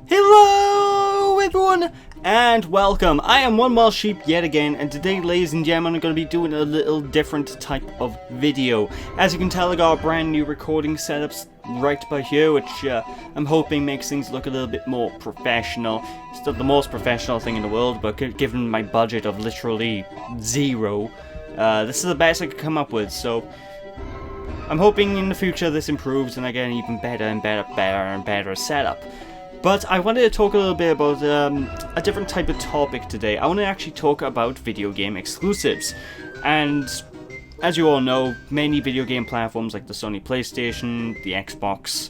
Hello everyone and welcome. I am One Wild Sheep yet again, and today, ladies and gentlemen, I'm going to be doing a little different type of video. As you can tell, I got a brand new recording setups right by here, which I'm hoping makes things look a little bit more professional. It's not the most professional thing in the world, but given my budget of literally zero, this is the best I could come up with, so I'm hoping in the future this improves and I get an even better and better setup. But I wanted to talk a little bit about a different type of topic today. I want to actually talk about video game exclusives. And as you all know, many video game platforms like the Sony PlayStation, the Xbox,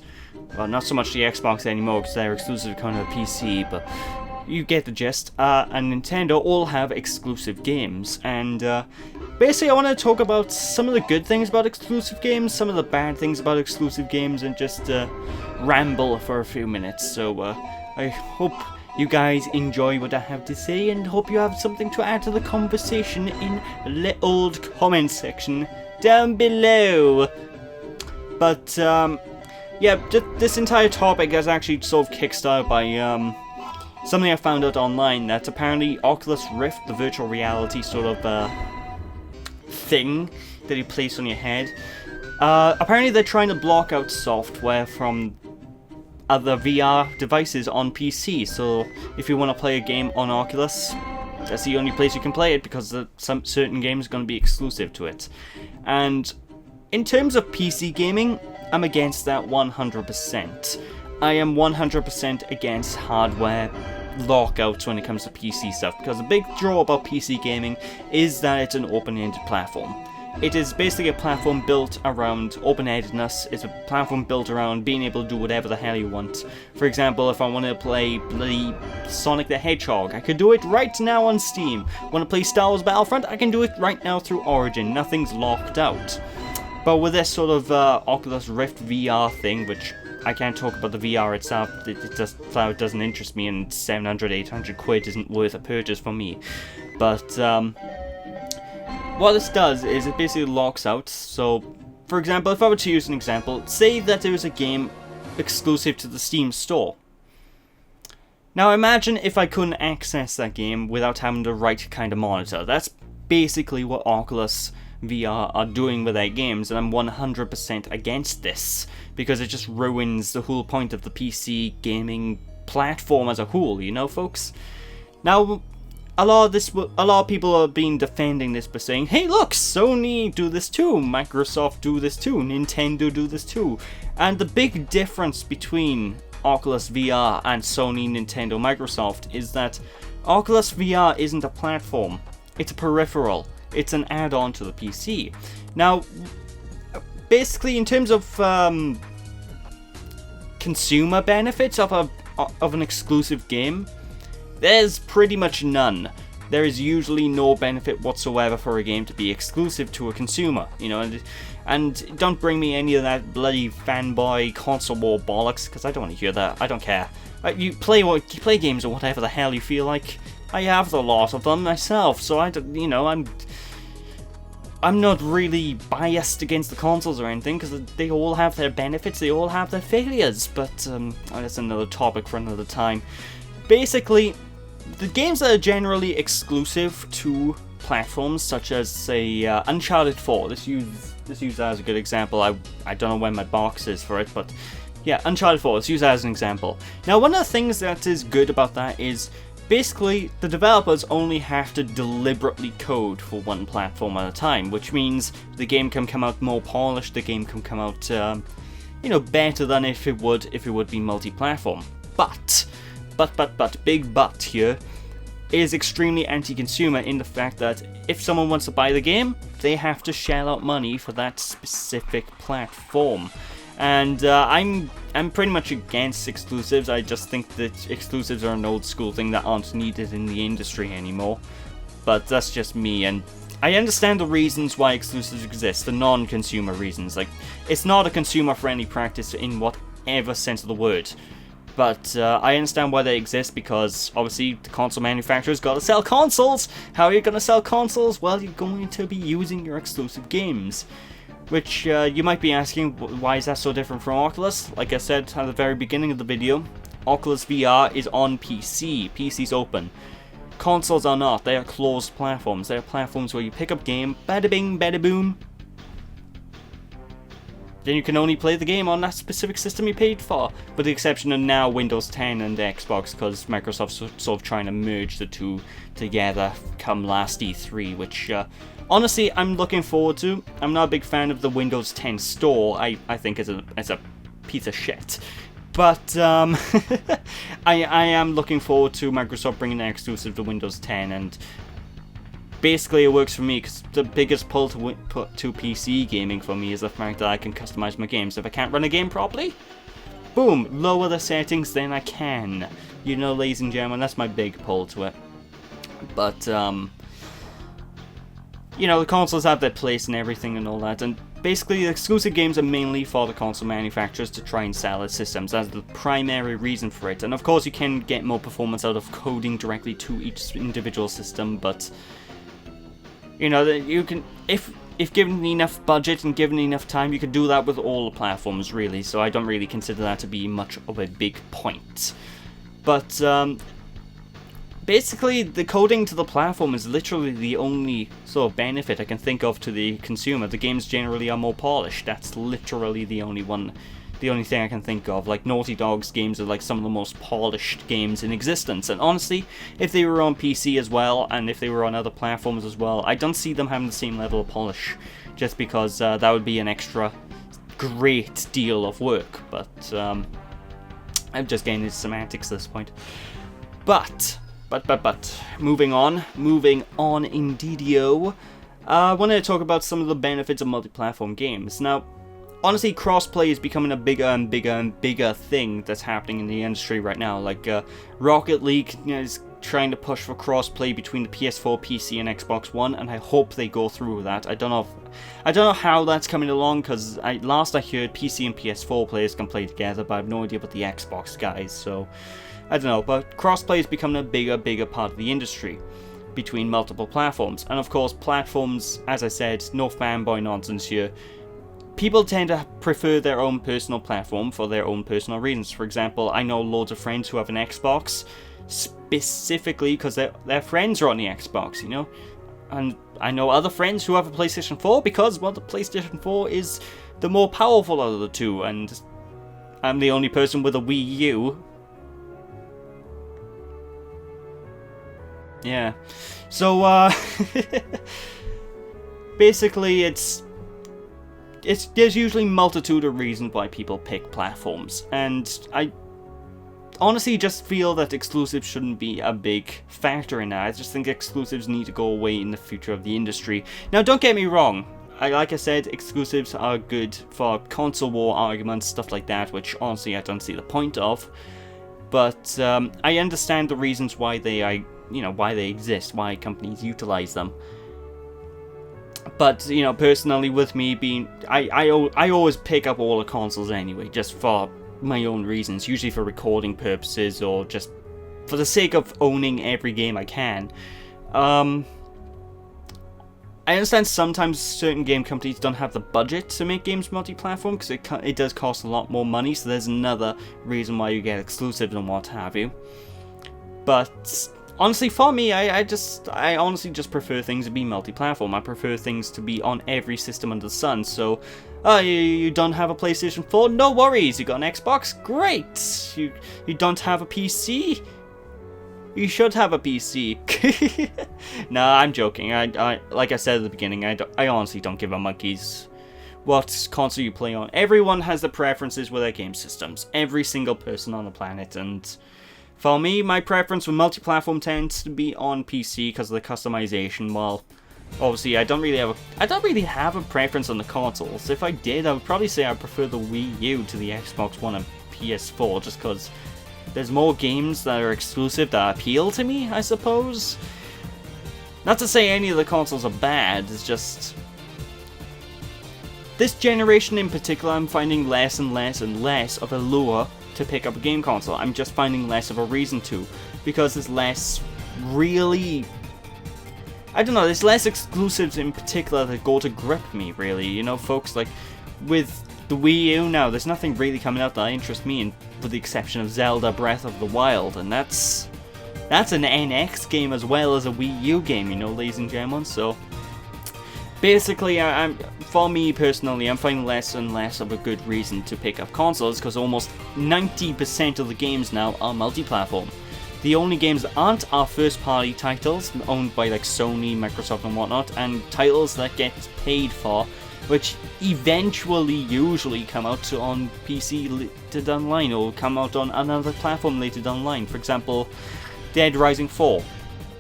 well, not so much the Xbox anymore because they're exclusive to kind of PC, but you get the gist, and Nintendo all have exclusive games. And basically I want to talk about some of the good things about exclusive games, some of the bad things about exclusive games, and just ramble for a few minutes. So I hope you guys enjoy what I have to say, and hope you have something to add to the conversation in the old comment section down below. But yeah, this entire topic is actually sort of kickstarted by something I found out online, that apparently Oculus Rift, the virtual reality sort of thing that you place on your head, apparently they're trying to block out software from other VR devices on PC. So if you want to play a game on Oculus, that's the only place you can play it, because some certain games are going to be exclusive to it. And in terms of PC gaming, I'm against that 100%. I am 100% against hardware lockouts when it comes to PC stuff, because the big draw about PC gaming is that it's an open-ended platform. It is basically a platform built around open-endedness. It's a platform built around being able to do whatever the hell you want. For example, if I want to play bloody Sonic the Hedgehog, I could do it right now on Steam. Want to play Star Wars Battlefront, I can do it right now through Origin. Nothing's locked out. But with this sort of Oculus Rift VR thing, which I can't talk about the VR itself, it just doesn't interest me, and 700-800 quid isn't worth a purchase for me. But what this does is it basically locks out. So, for example, if I were to use an example, say that there was a game exclusive to the Steam store. Now imagine if I couldn't access that game without having the right kind of monitor. That's basically what Oculus VR are doing with their games, and I'm 100% against this, because it just ruins the whole point of the PC gaming platform as a whole, you know, folks? Now, a lot of people have been defending this by saying, hey look, Sony do this too, Microsoft do this too, Nintendo do this too. And the big difference between Oculus VR and Sony, Nintendo, Microsoft is that Oculus VR isn't a platform, it's a peripheral. It's an add-on to the PC. Now, basically, in terms of consumer benefits of an exclusive game, there's pretty much none. There is usually no benefit whatsoever for a game to be exclusive to a consumer, you know. And don't bring me any of that bloody fanboy console war bollocks, because I don't want to hear that. I don't care. You play games or whatever the hell you feel like. I have a lot of them myself, so I'm not really biased against the consoles or anything, because they all have their benefits, they all have their failures, but that's another topic for another time. Basically, the games that are generally exclusive to platforms, such as, say, Uncharted 4, this use that as a good example. I don't know when my box is for it, but yeah, Uncharted 4, let's use that as an example. Now, one of the things that is good about that is, basically, the developers only have to deliberately code for one platform at a time, which means the game can come out more polished, the game can come out, better than if it would be multi-platform. But, big but here, is extremely anti-consumer in the fact that if someone wants to buy the game, they have to shell out money for that specific platform. And I'm pretty much against exclusives. I just think that exclusives are an old school thing that aren't needed in the industry anymore. But that's just me, and I understand the reasons why exclusives exist, the non-consumer reasons. Like, it's not a consumer-friendly practice in whatever sense of the word. But I understand why they exist, because obviously the console manufacturers gotta sell consoles! How are you gonna sell consoles? Well, you're going to be using your exclusive games. Which you might be asking, why is that so different from Oculus? Like I said at the very beginning of the video, Oculus VR is on PC. PC's open. Consoles are not. They are closed platforms. They are platforms where you pick up game, bada bing, bada boom. Then you can only play the game on that specific system you paid for. With the exception of now Windows 10 and Xbox, because Microsoft's sort of trying to merge the two together come last E3, which honestly I'm looking forward to. I'm not a big fan of the Windows 10 store. I think it's a piece of shit. But I am looking forward to Microsoft bringing an exclusive to Windows 10, and basically it works for me because the biggest pull to PC gaming for me is the fact that I can customize my games. If I can't run a game properly, boom, lower the settings, then I can. You know, ladies and gentlemen, that's my big pull to it. But you know, the consoles have their place and everything and all that, and basically the exclusive games are mainly for the console manufacturers to try and sell their systems. That's the primary reason for it. And of course you can get more performance out of coding directly to each individual system, but you know, you can, if given enough budget and given enough time, you can do that with all the platforms really, so I don't really consider that to be much of a big point. But basically, the coding to the platform is literally the only sort of benefit I can think of to the consumer. The games generally are more polished. That's literally the only thing I can think of. Like, Naughty Dog's games are like some of the most polished games in existence. And honestly, if they were on PC as well, and if they were on other platforms as well, I don't see them having the same level of polish. Just because that would be an extra great deal of work. But I'm just getting into semantics at this point. But moving on indeedio, I wanted to talk about some of the benefits of multi-platform games. Now, honestly, crossplay is becoming a bigger and bigger and bigger thing that's happening in the industry right now. Like, Rocket League is trying to push for crossplay between the PS4, PC, and Xbox One, and I hope they go through with that. I don't know how that's coming along, because last I heard PC and PS4 players can play together, but I have no idea about the Xbox guys, so I don't know. But crossplay is becoming a bigger part of the industry between multiple platforms. And of course, platforms, as I said, no fanboy nonsense here. People tend to prefer their own personal platform for their own personal reasons. For example, I know loads of friends who have an Xbox specifically because their friends are on the Xbox, you know? And I know other friends who have a PlayStation 4 because, well, the PlayStation 4 is the more powerful of the two, and I'm the only person with a Wii U. Yeah. So, basically, there's usually multitude of reasons why people pick platforms, and I honestly just feel that exclusives shouldn't be a big factor in that. I just think exclusives need to go away in the future of the industry. Now, don't get me wrong. Like I said, exclusives are good for console war arguments, stuff like that, which honestly I don't see the point of. But I understand the reasons why why they exist, why companies utilize them. But, you know, personally, with me being, I always pick up all the consoles anyway, just for my own reasons, usually for recording purposes or just for the sake of owning every game I can. I understand sometimes certain game companies don't have the budget to make games multi-platform because it does cost a lot more money, so there's another reason why you get exclusives and what have you. But honestly, for me, I honestly just prefer things to be multi-platform. I prefer things to be on every system under the sun. So, you don't have a PlayStation 4? No worries. You got an Xbox? Great. You don't have a PC? You should have a PC. Nah, I'm joking. I like I said at the beginning, I honestly don't give a monkey's what console you play on. Everyone has their preferences with their game systems. Every single person on the planet, and for me, my preference for multi-platform tends to be on PC because of the customization. While obviously I don't really have a preference on the consoles. If I did, I would probably say I prefer the Wii U to the Xbox One and PS4, just because there's more games that are exclusive that appeal to me, I suppose. Not to say any of the consoles are bad, it's just this generation in particular, I'm finding less and less and less of a lure to pick up a game console. I'm just finding less of a reason to, because there's less really, I don't know, there's less exclusives in particular that go to grip me, really. You know, folks, like with the Wii U now, there's nothing really coming out that interests me, and with the exception of Zelda Breath of the Wild, and that's an NX game as well as a Wii U game, you know, ladies and gentlemen. So basically, for me personally, I'm finding less and less of a good reason to pick up consoles, because almost 90% of the games now are multi-platform. The only games that aren't are first-party titles owned by like Sony, Microsoft and whatnot, and titles that get paid for, which eventually usually come out on PC later down the line, or come out on another platform later down the line. For example, Dead Rising 4.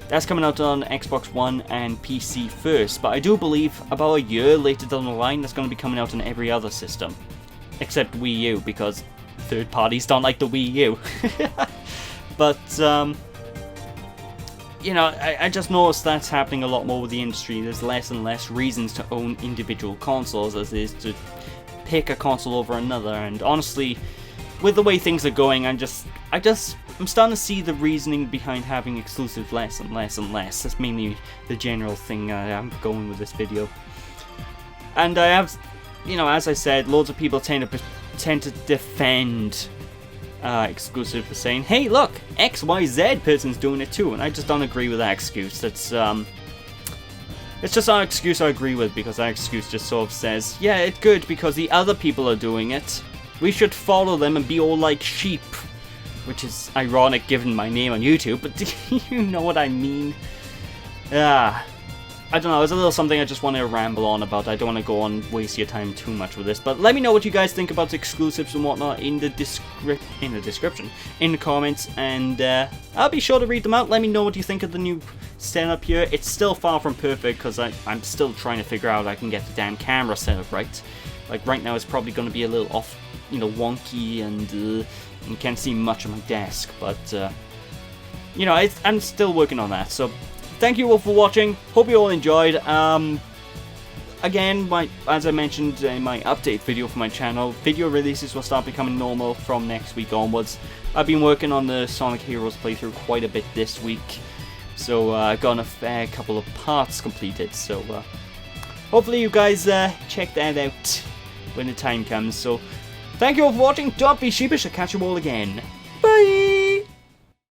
That's coming out on Xbox One and PC first, but I do believe about a year later down the line that's going to be coming out on every other system. Except Wii U, because third parties don't like the Wii U. But, you know, I just noticed that's happening a lot more with the industry. There's less and less reasons to own individual consoles as it is to pick a console over another. And honestly, with the way things are going, I'm starting to see the reasoning behind having exclusives less and less and less. That's mainly the general thing I'm going with this video. And I have, you know, as I said, loads of people tend to defend exclusive for saying, hey look, XYZ person's doing it too, and I just don't agree with that excuse. It's just not an excuse I agree with, because that excuse just sort of says, yeah, it's good because the other people are doing it, we should follow them and be all like sheep, which is ironic given my name on YouTube, but you know what I mean. I don't know, it's a little something I just want to ramble on about. I don't want to go on waste your time too much with this, but let me know what you guys think about exclusives and whatnot in the description, in the comments, and I'll be sure to read them out. Let me know what you think of the new setup here. It's still far from perfect, because I'm still trying to figure out how I can get the damn camera set up right. Like right now it's probably going to be a little off, you know, wonky, and you can't see much of my desk, but you know, I'm still working on that. So thank you all for watching. Hope you all enjoyed. Again, as I mentioned in my update video for my channel, video releases will start becoming normal from next week onwards. I've been working on the Sonic Heroes playthrough quite a bit this week, so I got a fair couple of parts completed. So hopefully you guys check that out when the time comes. So thank you all for watching. Don't be sheepish. I'll catch you all again.